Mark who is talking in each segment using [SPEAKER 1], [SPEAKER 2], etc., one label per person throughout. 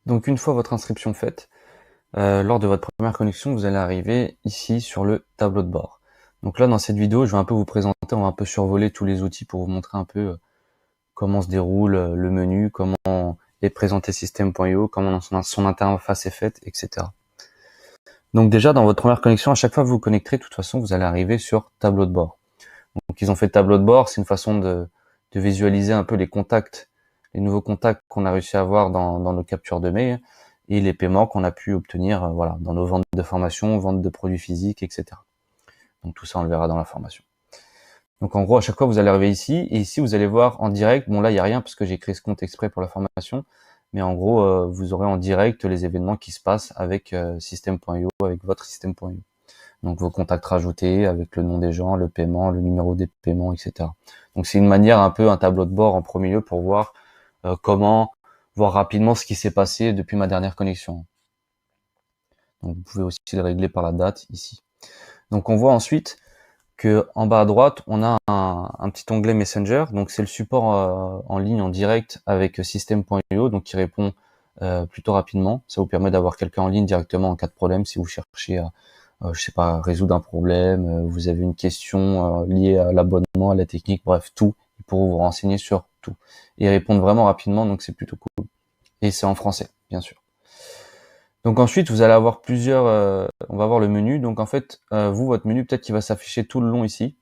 [SPEAKER 1] Donc une fois votre inscription faite, lors de votre première connexion, vous allez arriver ici sur le tableau de bord. Donc là, dans cette vidéo, je vais un peu vous présenter, on va un peu survoler tous les outils pour vous montrer un peu comment se déroule le menu, comment est présenté System.io, comment son interface est faite, etc. Donc déjà, dans votre première connexion, à chaque fois que vous vous connecterez, de toute façon, vous allez arriver sur tableau de bord. Donc ils ont fait tableau de bord, c'est une façon de visualiser un peu les contacts, les nouveaux contacts qu'on a réussi à avoir dans nos captures de mail et les paiements qu'on a pu obtenir voilà, dans nos ventes de formation, ventes de produits physiques, etc. Donc tout ça, on le verra dans la formation. Donc en gros, à chaque fois, vous allez arriver ici, et ici, vous allez voir en direct, bon là, il n'y a rien parce que j'ai créé ce compte exprès pour la formation, mais en gros, vous aurez en direct les événements qui se passent avec System.io, avec votre System.io. Donc vos contacts rajoutés avec le nom des gens, le paiement, le numéro des paiements, etc. Donc c'est une manière un peu un tableau de bord en premier lieu pour voir comment voir rapidement ce qui s'est passé depuis ma dernière connexion. Donc vous pouvez aussi le régler par la date ici. Donc on voit ensuite que en bas à droite, on a un petit onglet Messenger. Donc c'est le support en ligne en direct avec System.io, donc qui répond plutôt rapidement. Ça vous permet d'avoir quelqu'un en ligne directement en cas de problème si vous cherchez à je sais pas, résoudre un problème, vous avez une question liée à l'abonnement, à la technique, bref, tout. Ils pourront vous renseigner sur tout. Et répondre vraiment rapidement, donc c'est plutôt cool. Et c'est en français, bien sûr. Donc ensuite, vous allez avoir plusieurs... on va voir le menu. Donc en fait, vous, votre menu, peut-être qu'il va s'afficher tout le long ici.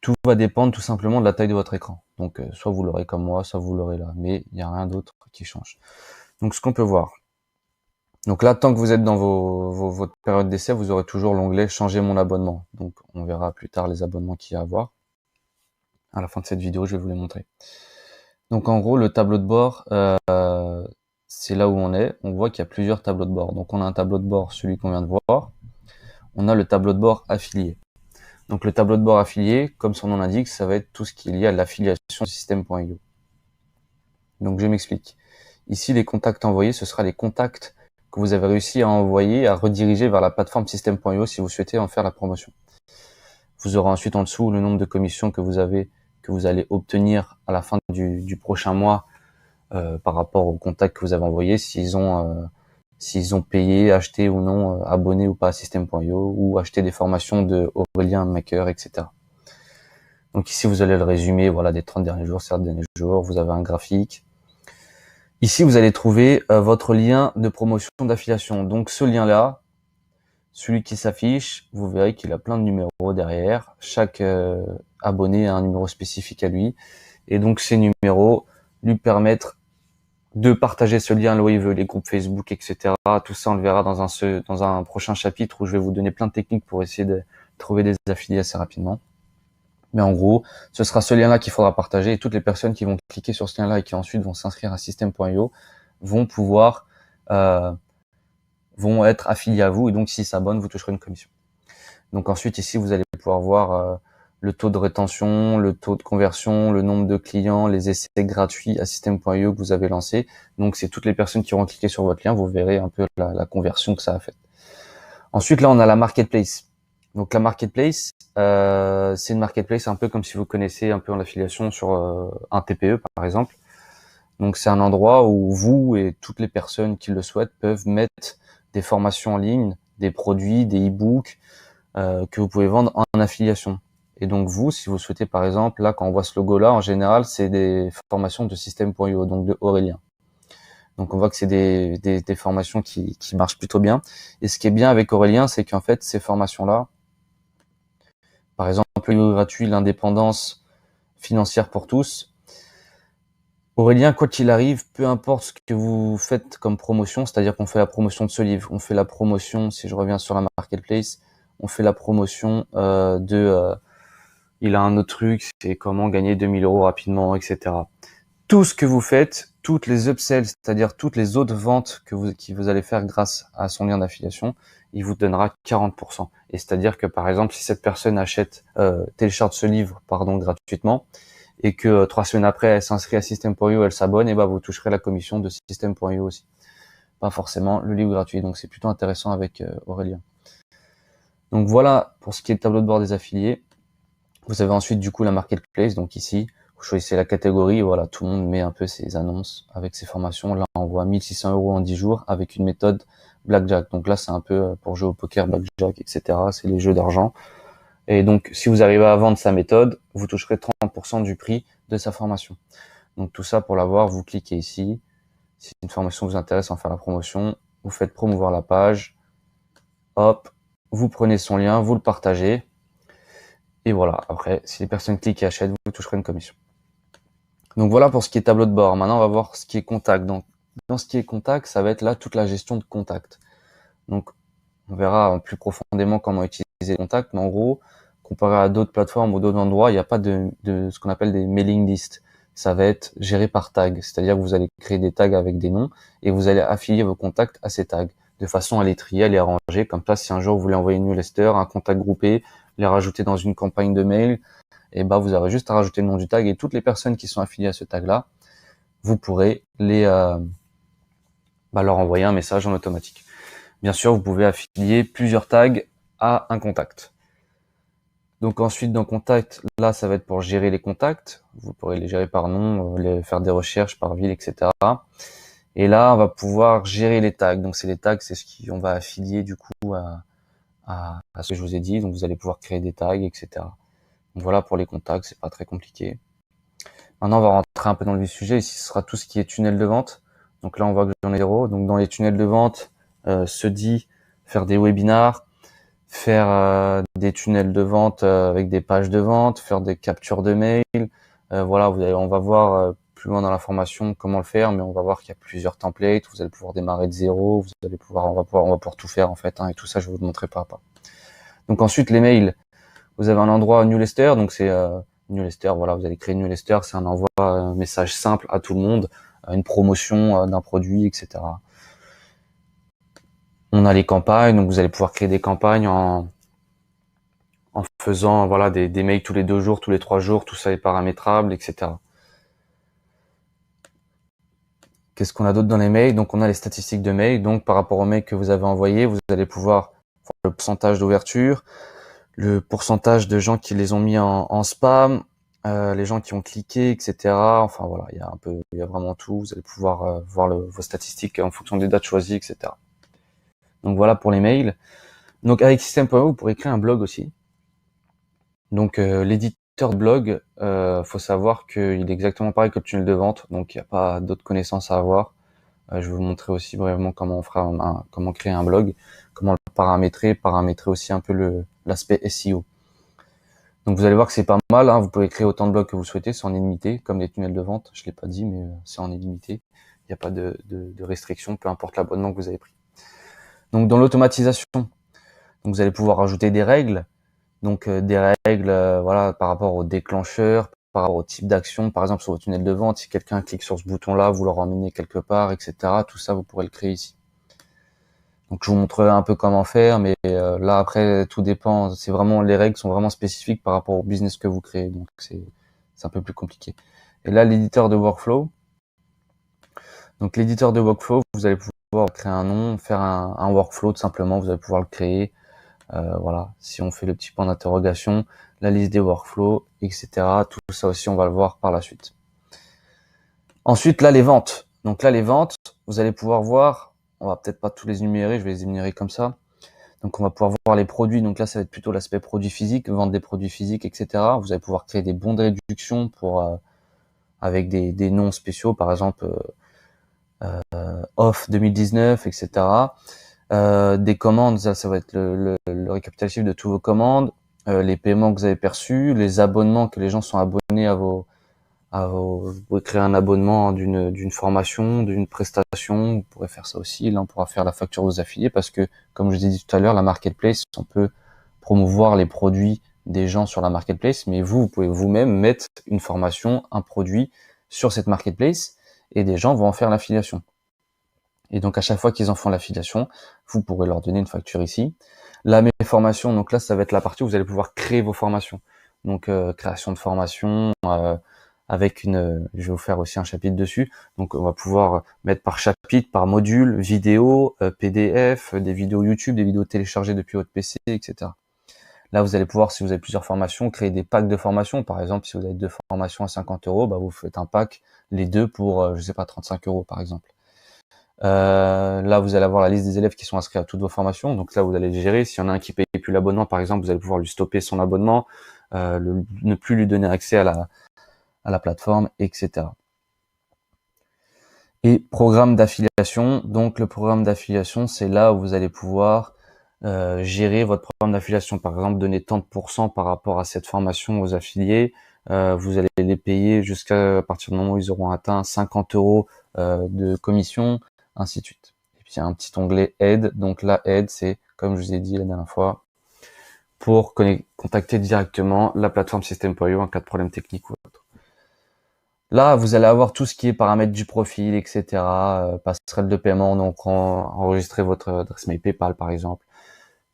[SPEAKER 1] Tout va dépendre tout simplement de la taille de votre écran. Donc soit vous l'aurez comme moi, soit vous l'aurez là. Mais il n'y a rien d'autre qui change. Donc ce qu'on peut voir. Donc là, tant que vous êtes dans votre période d'essai, vous aurez toujours l'onglet changer mon abonnement. Donc on verra plus tard les abonnements qu'il y a à voir. À la fin de cette vidéo, je vais vous les montrer. Donc en gros, le tableau de bord, c'est là où on est. On voit qu'il y a plusieurs tableaux de bord. Donc on a un tableau de bord, celui qu'on vient de voir. On a le tableau de bord affilié. Donc le tableau de bord affilié, comme son nom l'indique, ça va être tout ce qui est lié à l'affiliation System.io. Donc je m'explique. Ici, les contacts envoyés, ce sera les contacts que vous avez réussi à envoyer, à rediriger vers la plateforme System.io si vous souhaitez en faire la promotion. Vous aurez ensuite en dessous le nombre de commissions que vous allez obtenir à la fin du prochain mois par rapport aux contacts que vous avez envoyés, s'ils ont payé, acheté ou non, abonné ou pas à System.io, ou acheté des formations de Aurélien Maker, etc. Donc ici, vous allez le résumé, voilà, des 30 derniers jours, 7 derniers jours, vous avez un graphique. Ici, vous allez trouver votre lien de promotion d'affiliation. Donc ce lien-là, celui qui s'affiche, vous verrez qu'il a plein de numéros derrière. Chaque abonné a un numéro spécifique à lui. Et donc ces numéros lui permettent de partager ce lien là où il veut, les groupes Facebook, etc. Tout ça, on le verra dans un prochain chapitre où je vais vous donner plein de techniques pour essayer de trouver des affiliés assez rapidement. Mais en gros, ce sera ce lien-là qu'il faudra partager et toutes les personnes qui vont cliquer sur ce lien-là et qui ensuite vont s'inscrire à System.io vont pouvoir vont être affiliés à vous et donc s'ils s'abonnent, vous toucherez une commission. Donc ensuite ici, vous allez pouvoir voir le taux de rétention, le taux de conversion, le nombre de clients, les essais gratuits à System.io que vous avez lancé. Donc c'est toutes les personnes qui auront cliqué sur votre lien, vous verrez un peu la conversion que ça a fait. Ensuite là, on a la marketplace. Donc la marketplace, c'est une marketplace un peu comme si vous connaissez un peu en affiliation sur un TPE par exemple. Donc c'est un endroit où vous et toutes les personnes qui le souhaitent peuvent mettre des formations en ligne, des produits, des e-books que vous pouvez vendre en affiliation. Et donc vous, si vous souhaitez par exemple, là quand on voit ce logo-là, en général c'est des formations de System.io, donc de Aurélien. Donc on voit que c'est des formations qui marchent plutôt bien. Et ce qui est bien avec Aurélien, c'est qu'en fait ces formations-là, par exemple le livre gratuit, l'indépendance financière pour tous, Aurélien, quoi qu'il arrive, peu importe ce que vous faites comme promotion, c'est-à-dire qu'on fait la promotion de ce livre, on fait la promotion, si je reviens sur la marketplace, on fait la promotion il a un autre truc, c'est comment gagner 2000 € rapidement, etc. Tout ce que vous faites, toutes les upsells, c'est-à-dire toutes les autres ventes que vous allez faire grâce à son lien d'affiliation, il vous donnera 40%. Et c'est-à-dire que par exemple, si cette personne télécharge ce livre, gratuitement, et que 3 semaines après, elle s'inscrit à System.io, elle s'abonne, et vous toucherez la commission de System.io aussi. Pas forcément le livre gratuit. Donc c'est plutôt intéressant avec Aurélien. Donc voilà pour ce qui est le tableau de bord des affiliés. Vous avez ensuite du coup la marketplace, donc ici, Vous choisissez la catégorie, voilà, tout le monde met un peu ses annonces avec ses formations. Là, on voit 1600 € en 10 jours avec une méthode Blackjack. Donc là, c'est un peu pour jouer au poker, Blackjack, etc. C'est les jeux d'argent. Et donc, si vous arrivez à vendre sa méthode, vous toucherez 30% du prix de sa formation. Donc tout ça, pour l'avoir, vous cliquez ici. Si une formation vous intéresse, en faire la promotion, vous faites promouvoir la page. Hop, vous prenez son lien, vous le partagez. Et voilà, après, si les personnes cliquent et achètent, vous toucherez une commission. Donc voilà pour ce qui est tableau de bord. Maintenant, on va voir ce qui est contact. Donc, dans ce qui est contact, ça va être là toute la gestion de contact. Donc, on verra plus profondément comment utiliser les contacts. Mais en gros, comparé à d'autres plateformes ou d'autres endroits, il n'y a pas de ce qu'on appelle des mailing lists. Ça va être géré par tag. C'est-à-dire que vous allez créer des tags avec des noms et vous allez affilier vos contacts à ces tags de façon à les trier, à les arranger. Comme ça, si un jour vous voulez envoyer une newsletter, un contact groupé, les rajouter dans une campagne de mail, et bah vous avez juste à rajouter le nom du tag et toutes les personnes qui sont affiliées à ce tag-là, vous pourrez les leur envoyer un message en automatique. Bien sûr, vous pouvez affilier plusieurs tags à un contact. Donc ensuite, dans contact, là, ça va être pour gérer les contacts. Vous pourrez les gérer par nom, faire des recherches par ville, etc. Et là, on va pouvoir gérer les tags. Donc c'est les tags, c'est ce qu'on va affilier du coup à ce que je vous ai dit. Donc vous allez pouvoir créer des tags, etc. Donc voilà pour les contacts, c'est pas très compliqué. Maintenant, on va rentrer un peu dans le vif du sujet. Ici, ce sera tout ce qui est tunnel de vente. Donc là, on voit que j'en ai 0. Donc dans les tunnels de vente, se dit faire des webinars, faire des tunnels de vente avec des pages de vente, faire des captures de mail. Voilà, on va voir plus loin dans la formation comment le faire, mais on va voir qu'il y a plusieurs templates. Vous allez pouvoir démarrer de zéro. Vous allez pouvoir, on va pouvoir tout faire en fait, et tout ça, je vais vous le montrer pas à pas. Donc ensuite, les mails. Vous avez un endroit newsletter, donc c'est newsletter. Voilà, vous allez créer une newsletter, c'est un envoi, un message simple à tout le monde, une promotion d'un produit, etc. On a les campagnes, donc vous allez pouvoir créer des campagnes en faisant voilà des mails tous les 2 jours, tous les 3 jours, tout ça est paramétrable, etc. Qu'est-ce qu'on a d'autre dans les mails? Donc on a les statistiques de mails. Donc par rapport aux mails que vous avez envoyés, vous allez pouvoir voir le pourcentage d'ouverture, le pourcentage de gens qui les ont mis en spam, les gens qui ont cliqué, etc. Enfin voilà, il y a vraiment tout. Vous allez pouvoir voir vos statistiques en fonction des dates choisies, etc. Donc voilà pour les mails. Donc avec System.io, vous pourrez créer un blog aussi. Donc l'éditeur de blog, faut savoir qu'il est exactement pareil que le tunnel de vente, donc il n'y a pas d'autres connaissances à avoir. Je vais vous montrer aussi brièvement comment comment créer un blog, comment le paramétrer aussi un peu l'aspect SEO. Donc vous allez voir que c'est pas mal, hein. Vous pouvez créer autant de blogs que vous souhaitez, c'est en illimité, comme les tunnels de vente, je l'ai pas dit, mais c'est en illimité. Il n'y a pas de restriction, peu importe l'abonnement que vous avez pris. Donc dans l'automatisation, donc vous allez pouvoir ajouter des règles, donc des règles voilà, par rapport au déclencheur, par rapport au type d'action, par exemple sur votre tunnel de vente, si quelqu'un clique sur ce bouton-là, vous le ramenez quelque part, etc. Tout ça, vous pourrez le créer ici. Donc je vous montrerai un peu comment faire, mais là après tout dépend. C'est vraiment, les règles sont vraiment spécifiques par rapport au business que vous créez, donc c'est un peu plus compliqué. Et là, l'éditeur de workflow. Donc l'éditeur de workflow, vous allez pouvoir créer un nom, faire un workflow tout simplement. Vous allez pouvoir le créer. Voilà. Si on fait le petit point d'interrogation, la liste des workflows, etc. Tout ça aussi, on va le voir par la suite. Ensuite, là, les ventes. Donc là, les ventes, vous allez pouvoir voir. On va peut-être pas tous les énumérer, je vais les énumérer comme ça. Donc on va pouvoir voir les produits. Donc là, ça va être plutôt l'aspect produits physiques, vendre des produits physiques, etc. Vous allez pouvoir créer des bons de réduction pour avec des noms spéciaux, par exemple off 2019, etc. Des commandes, ça va être le récapitulatif de tous vos commandes, les paiements que vous avez perçus, les abonnements que les gens sont abonnés vous pouvez créer un abonnement d'une formation, d'une prestation, vous pourrez faire ça aussi. Là, on pourra faire la facture aux affiliés parce que, comme je vous ai dit tout à l'heure, la marketplace, on peut promouvoir les produits des gens sur la marketplace, mais vous pouvez vous-même mettre une formation, un produit sur cette marketplace et des gens vont en faire l'affiliation. Et donc, à chaque fois qu'ils en font l'affiliation, vous pourrez leur donner une facture ici. Là, mes formations, donc là, ça va être la partie où vous allez pouvoir créer vos formations. Donc, création de formation, avec je vais vous faire aussi un chapitre dessus. Donc, on va pouvoir mettre par chapitre, par module, vidéo, PDF, des vidéos YouTube, des vidéos téléchargées depuis votre PC, etc. Là, vous allez pouvoir, si vous avez plusieurs formations, créer des packs de formations. Par exemple, si vous avez 2 formations à 50 €, bah, vous faites un pack, les deux pour, je sais pas, 35 € par exemple. Là, vous allez avoir la liste des élèves qui sont inscrits à toutes vos formations. Donc là, vous allez gérer. S'il y en a un qui paye plus l'abonnement, par exemple, vous allez pouvoir lui stopper son abonnement, ne plus lui donner accès à la plateforme, etc. Et programme d'affiliation. Donc le programme d'affiliation, c'est là où vous allez pouvoir gérer votre programme d'affiliation. Par exemple, donner tant de pourcents par rapport à cette formation aux affiliés. Vous allez les payer jusqu'à partir du moment où ils auront atteint 50 € de commission, ainsi de suite. Et puis il y a un petit onglet aide. Donc la aide, c'est, comme je vous ai dit la dernière fois, pour contacter directement la plateforme System.io en cas de problème technique ou autre. Là, vous allez avoir tout ce qui est paramètres du profil, etc. Passerelle de paiement, donc enregistrer votre adresse mail PayPal par exemple,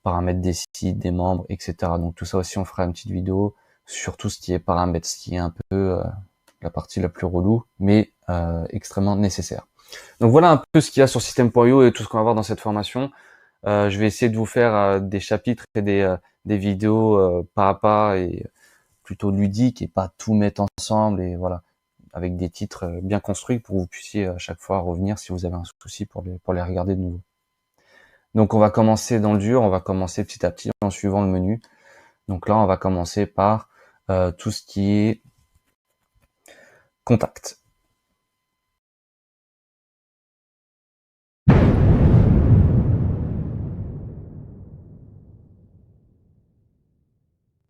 [SPEAKER 1] paramètres des sites, des membres, etc. Donc tout ça aussi, on fera une petite vidéo sur tout ce qui est paramètres, ce qui est un peu la partie la plus relou, mais extrêmement nécessaire. Donc voilà un peu ce qu'il y a sur System.io et tout ce qu'on va voir dans cette formation. Je vais essayer de vous faire des chapitres et des vidéos pas à pas et plutôt ludiques et pas tout mettre ensemble et voilà, avec des titres bien construits pour que vous puissiez à chaque fois revenir si vous avez un souci pour les regarder de nouveau. Donc on va commencer dans le dur, on va commencer petit à petit en suivant le menu. Donc là on va commencer par tout ce qui est contact.